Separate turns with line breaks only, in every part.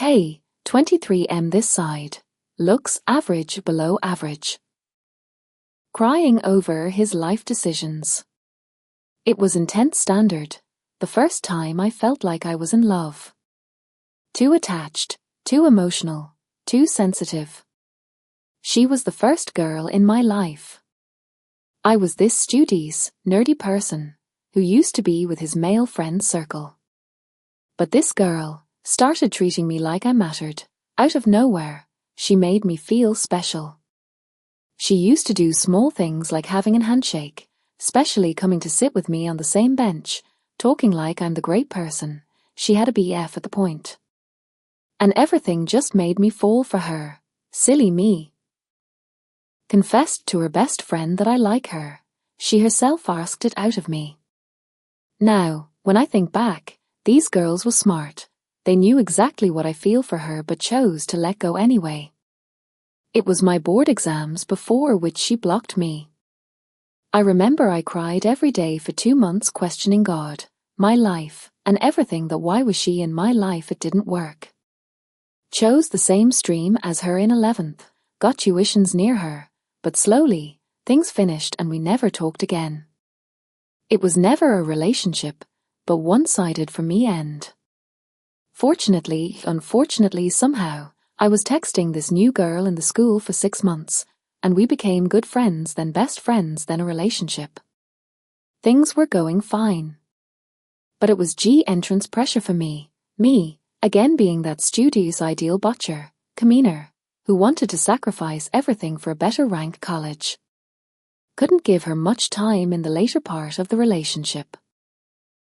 Hey, 23M this side. Looks average below average. Crying over his life decisions. It was intense standard. The first time I felt like I was in love. Too attached, too emotional, too sensitive. She was the first girl in my life. I was this studious, nerdy person who used to be with his male friend circle. But this girl started treating me like I mattered. Out of nowhere, she made me feel special. She used to do small things like having a handshake, especially coming to sit with me on the same bench, talking like I'm the great person. She had a BF at the point. And everything just made me fall for her. Silly me. Confessed to her best friend that I like her. She herself asked it out of me. Now, when I think back, these girls were smart. They knew exactly what I feel for her but chose to let go anyway. It was my board exams before which she blocked me. I remember I cried every day for 2 months questioning God, my life, and everything that why was she in my life it didn't work. Chose the same stream as her in 11th, got tuitions near her, but slowly, things finished and we never talked again. It was never a relationship, but one-sided for me end. Fortunately, unfortunately somehow, I was texting this new girl in the school for 6 months, and we became good friends, then best friends, then a relationship. Things were going fine. But it was entrance pressure for me, again being that studious ideal botcher, communer, who wanted to sacrifice everything for a better rank college. Couldn't give her much time in the later part of the relationship.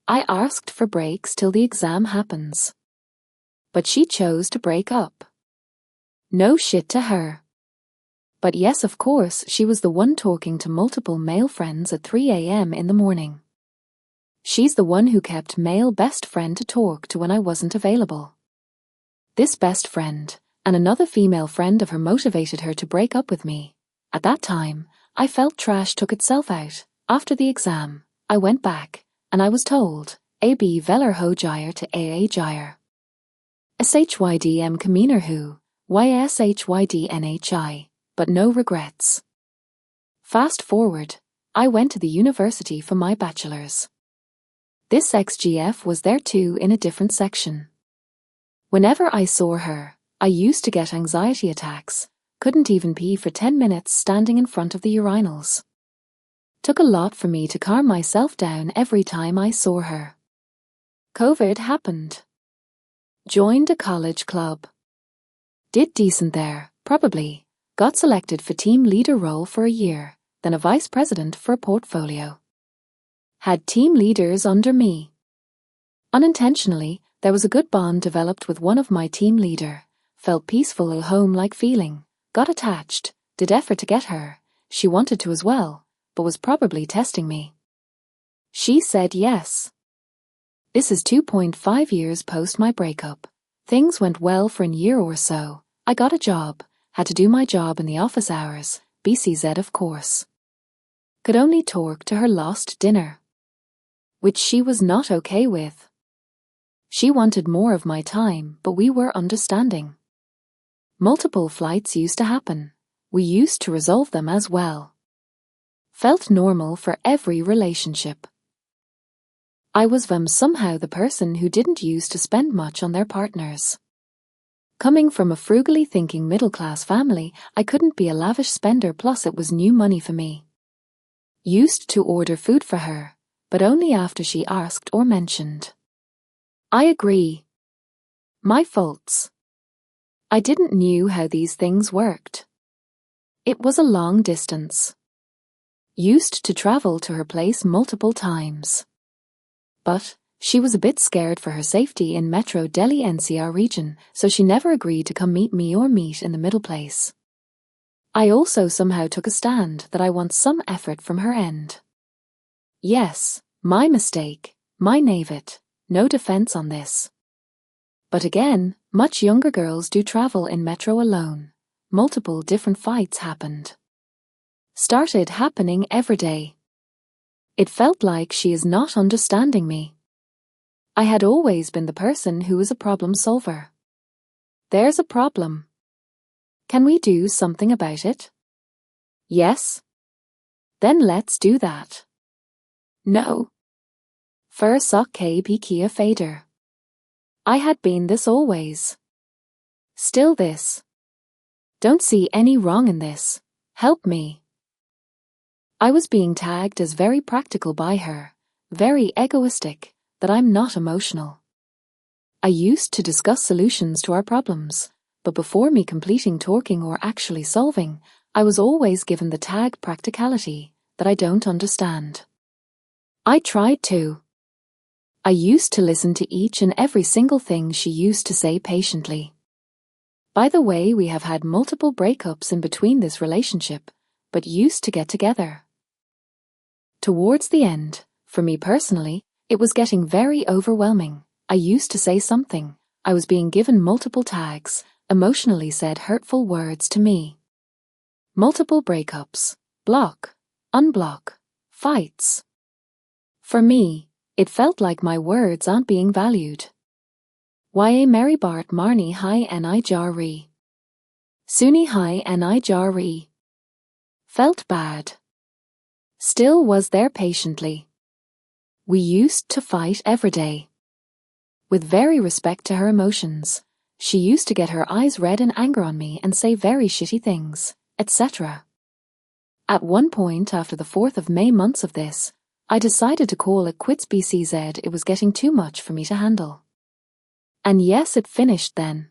I asked for breaks till the exam happens. But she chose to break up. No shit to her. But yes, of course, she was the one talking to multiple male friends at 3 a.m. in the morning. She's the one who kept male best friend to talk to when I wasn't available. This best friend, and another female friend of her motivated her to break up with me. At that time, I felt trash took itself out. After the exam, I went back, and I was told, AB veller ho gyre to AA gyre. SHYDM communer who, YSHYDNHI, but no regrets. Fast forward, I went to the university for my bachelor's. This XGF was there too in a different section. Whenever I saw her, I used to get anxiety attacks, couldn't even pee for 10 minutes standing in front of the urinals. Took a lot for me to calm myself down every time I saw her. COVID happened. Joined a college club. Did decent there, probably. Got selected for team leader role for a year, then a vice president for a portfolio. Had team leaders under me. Unintentionally, there was a good bond developed with one of my team leader. Felt peaceful a home-like feeling. Got attached, did effort to get her. She wanted to as well, but was probably testing me. She said yes. This is 2.5 years post my breakup. Things went well for a year or so. I got a job, had to do my job in the office hours, BCZ of course. Could only talk to her lost dinner. Which she was not okay with. She wanted more of my time, but we were understanding. Multiple flights used to happen. We used to resolve them as well. Felt normal for every relationship. I was somehow the person who didn't used to spend much on their partners. Coming from a frugally thinking middle-class family, I couldn't be a lavish spender, plus it was new money for me. Used to order food for her, but only after she asked or mentioned. I agree. My faults. I didn't knew how these things worked. It was a long distance. Used to travel to her place multiple times. But she was a bit scared for her safety in Metro Delhi NCR region, so she never agreed to come meet me or meet in the middle place. I also somehow took a stand that I want some effort from her end. Yes, my mistake, my naivete, no defense on this. But again, much younger girls do travel in Metro alone. Multiple different fights happened. Started happening every day. It felt like she is not understanding me. I had always been the person who was a problem solver. There's a problem. Can we do something about it? Yes. Then let's do that. No. För sak pika fader. I had been this always. Still this. Don't see any wrong in this. Help me. I was being tagged as very practical by her, very egoistic, that I'm not emotional. I used to discuss solutions to our problems, but before me completing talking or actually solving, I was always given the tag practicality, that I don't understand. I tried to. I used to listen to each and every single thing she used to say patiently. By the way, we have had multiple breakups in between this relationship, but used to get together. Towards the end, for me personally, it was getting very overwhelming. I used to say something, I was being given multiple tags, emotionally said hurtful words to me. Multiple breakups, block, unblock, fights. For me, it felt like my words aren't being valued. Why Mary Bart Marnie hi ni jari. Suni hi ni jari. Felt bad. Still was there patiently. We used to fight every day. With very respect to her emotions, she used to get her eyes red in anger on me and say very shitty things, etc. At one point after the 4th of May months of this, I decided to call it quits BCZ. It was getting too much for me to handle. And yes, it finished then.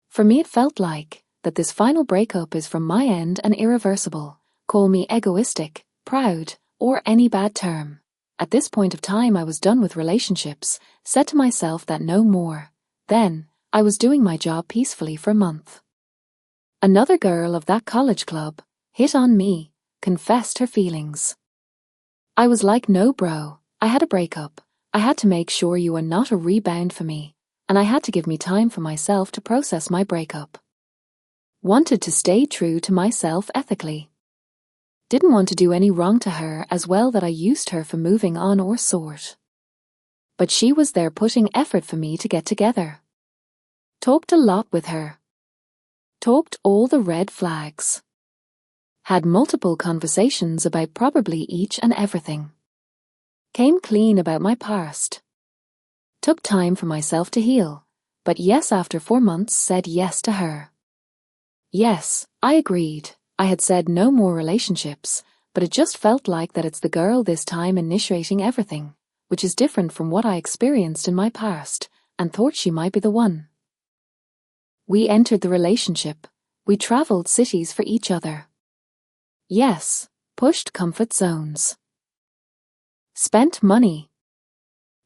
For me it felt like that this final breakup is from my end and irreversible. Call me egoistic, proud, or any bad term. At this point of time I was done with relationships, said to myself that no more. Then, I was doing my job peacefully for a month. Another girl of that college club hit on me, confessed her feelings. I was like, no bro, I had a breakup. I had to make sure you were not a rebound for me, and I had to give me time for myself to process my breakup. Wanted to stay true to myself ethically. Didn't want to do any wrong to her as well, that I used her for moving on or sort. But she was there putting effort for me to get together. Talked a lot with her. Talked all the red flags. Had multiple conversations about probably each and everything. Came clean about my past. Took time for myself to heal, but yes, after 4 months said yes to her. Yes, I agreed. I had said no more relationships, but it just felt like that it's the girl this time initiating everything, which is different from what I experienced in my past, and thought she might be the one. We entered the relationship. We traveled cities for each other. Yes, pushed comfort zones. Spent money.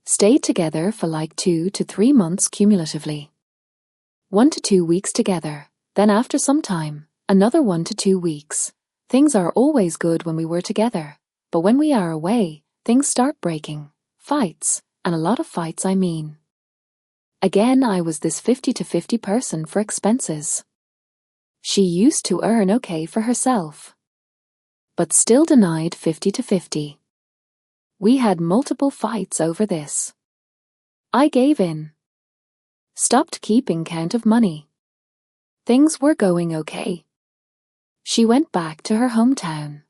Stayed together for like 2 to 3 months cumulatively. 1 to 2 weeks together, then after some time, another 1 to 2 weeks. Things are always good when we were together, but when we are away, things start breaking. Fights, and a lot of fights I mean. Again, I was this 50 to 50 person for expenses. She used to earn okay for herself, but still denied 50 to 50. We had multiple fights over this. I gave in. Stopped keeping count of money. Things were going okay. She went back to her hometown.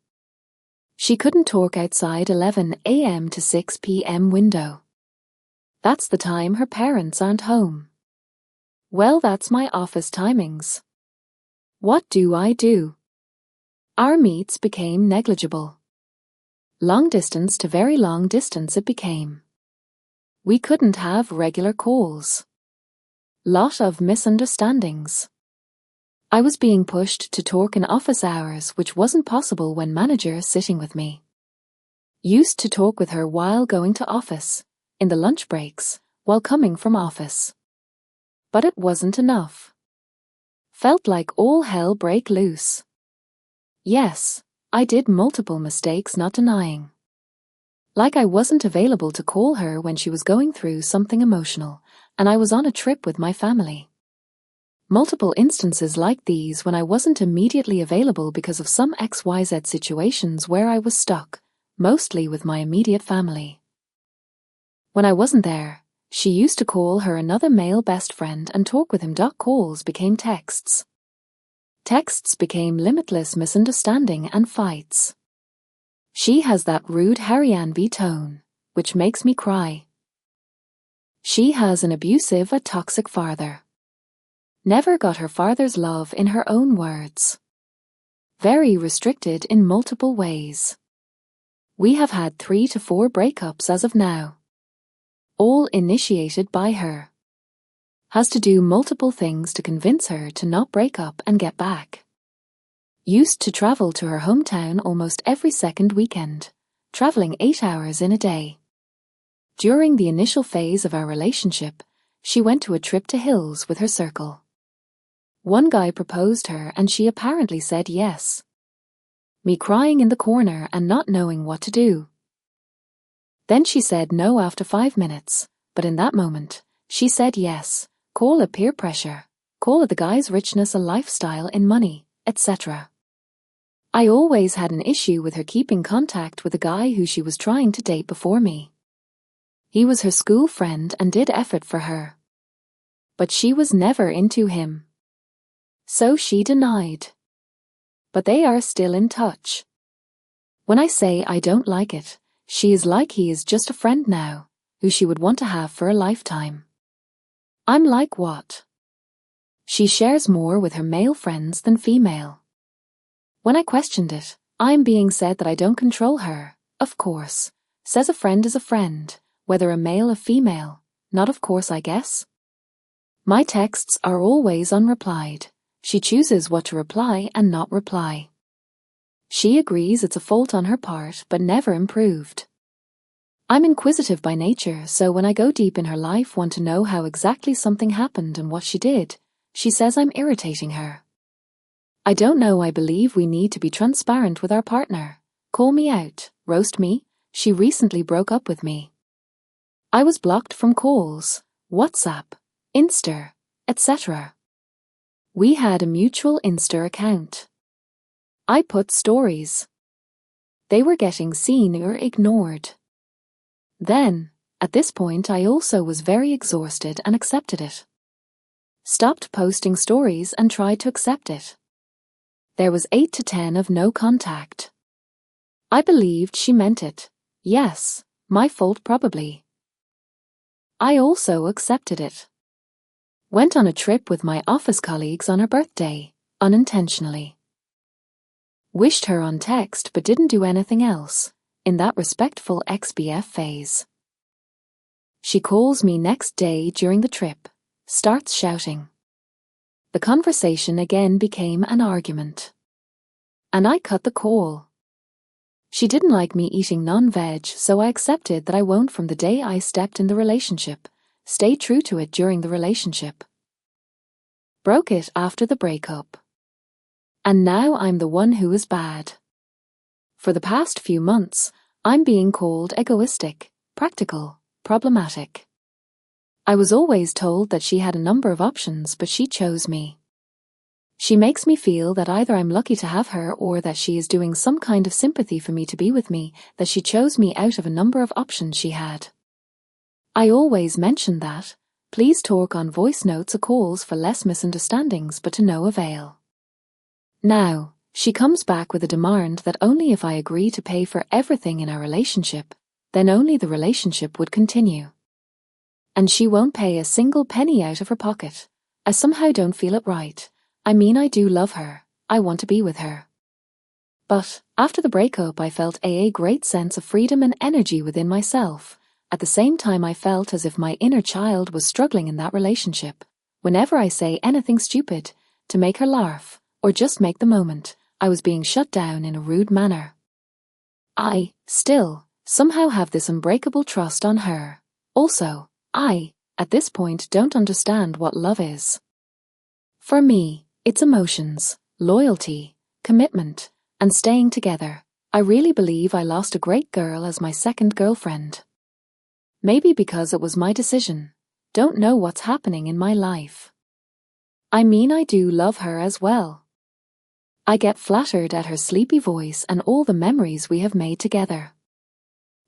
She couldn't talk outside 11 a.m. to 6 p.m. window. That's the time her parents aren't home. Well, that's my office timings. What do I do? Our meets became negligible. Long distance to very long distance it became. We couldn't have regular calls. Lot of misunderstandings. I was being pushed to talk in office hours, which wasn't possible when manager sitting with me. Used to talk with her while going to office, in the lunch breaks, while coming from office. But it wasn't enough. Felt like all hell break loose. Yes, I did multiple mistakes, not denying. Like I wasn't available to call her when she was going through something emotional, and I was on a trip with my family. Multiple instances like these when I wasn't immediately available because of some XYZ situations where I was stuck, mostly with my immediate family. When I wasn't there, She used to call her another male best friend and talk with him. Calls became texts. Texts became limitless misunderstanding and fights. She has that rude Harry tone, which makes me cry. She has an abusive or toxic father. Never got her father's love in her own words. Very restricted in multiple ways. We have had 3 to 4 breakups as of now. All initiated by her. Has to do multiple things to convince her to not break up and get back. Used to travel to her hometown almost every second weekend, traveling 8 hours in a day. During the initial phase of our relationship, she went to a trip to Hills with her circle. One guy proposed her and she apparently said yes. Me crying in the corner and not knowing what to do. Then she said no after 5 minutes, but in that moment, she said yes. Call it peer pressure, call it the guy's richness, a lifestyle in money, etc. I always had an issue with her keeping contact with a guy who she was trying to date before me. He was her school friend and did effort for her. But she was never into him. So she denied. But they are still in touch. When I say I don't like it, she is like he is just a friend now, who she would want to have for a lifetime. I'm like what? She shares more with her male friends than female. When I questioned it, I'm being said that I don't control her, of course. Says a friend is a friend, whether a male or female, not of course I guess. My texts are always unreplied. She chooses what to reply and not reply. She agrees it's a fault on her part but never improved. I'm inquisitive by nature, so when I go deep in her life, want to know how exactly something happened and what she did. She says I'm irritating her. I don't know, I believe we need to be transparent with our partner. Call me out, roast me. She recently broke up with me. I was blocked from calls, WhatsApp, Insta, etc. We had a mutual Insta account. I put stories. They were getting seen or ignored. Then, at this point I also was very exhausted and accepted it. Stopped posting stories and tried to accept it. There was 8 to 10 of no contact. I believed she meant it. Yes, my fault probably. I also accepted it. Went on a trip with my office colleagues on her birthday, unintentionally. Wished her on text but didn't do anything else, in that respectful ex-BF phase. She calls me next day during the trip, starts shouting. The conversation again became an argument. And I cut the call. She didn't like me eating non-veg, so I accepted that I won't from the day I stepped in the relationship, stay true to it during the relationship. Broke it after the breakup. And now I'm the one who is bad. For the past few months, I'm being called egoistic, practical, problematic. I was always told that she had a number of options, but she chose me. She makes me feel that either I'm lucky to have her or that she is doing some kind of sympathy for me to be with me, that she chose me out of a number of options she had. I always mention that. Please talk on voice notes or calls for less misunderstandings, but to no avail. Now, she comes back with a demand that only if I agree to pay for everything in our relationship, then only the relationship would continue. And she won't pay a single penny out of her pocket. I somehow don't feel it right. I mean, I do love her. I want to be with her. But, after the breakup, I felt a great sense of freedom and energy within myself. At the same time, I felt as if my inner child was struggling in that relationship. Whenever I say anything stupid, to make her laugh, or just make the moment, I was being shut down in a rude manner. I, still, somehow have this unbreakable trust on her. Also, I, at this point, don't understand what love is. For me, it's emotions, loyalty, commitment, and staying together. I really believe I lost a great girl as my second girlfriend. Maybe because it was my decision. Don't know what's happening in my life. I mean, I do love her as well. I get flattered at her sleepy voice and all the memories we have made together.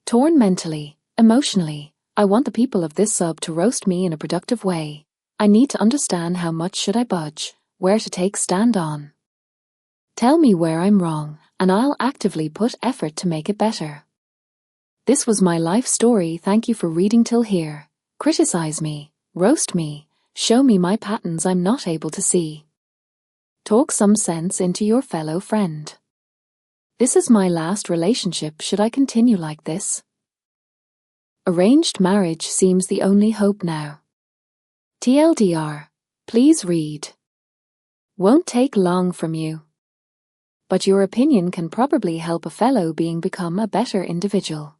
Torn mentally, emotionally, I want the people of this sub to roast me in a productive way. I need to understand how much should I budge, where to take stand on. Tell me where I'm wrong, and I'll actively put effort to make it better. This was my life story. Thank you for reading till here. Criticize me, roast me, show me my patterns I'm not able to see. Talk some sense into your fellow friend. This is my last relationship. Should I continue like this? Arranged marriage seems the only hope now. TLDR, please read. Won't take long from you. But your opinion can probably help a fellow being become a better individual.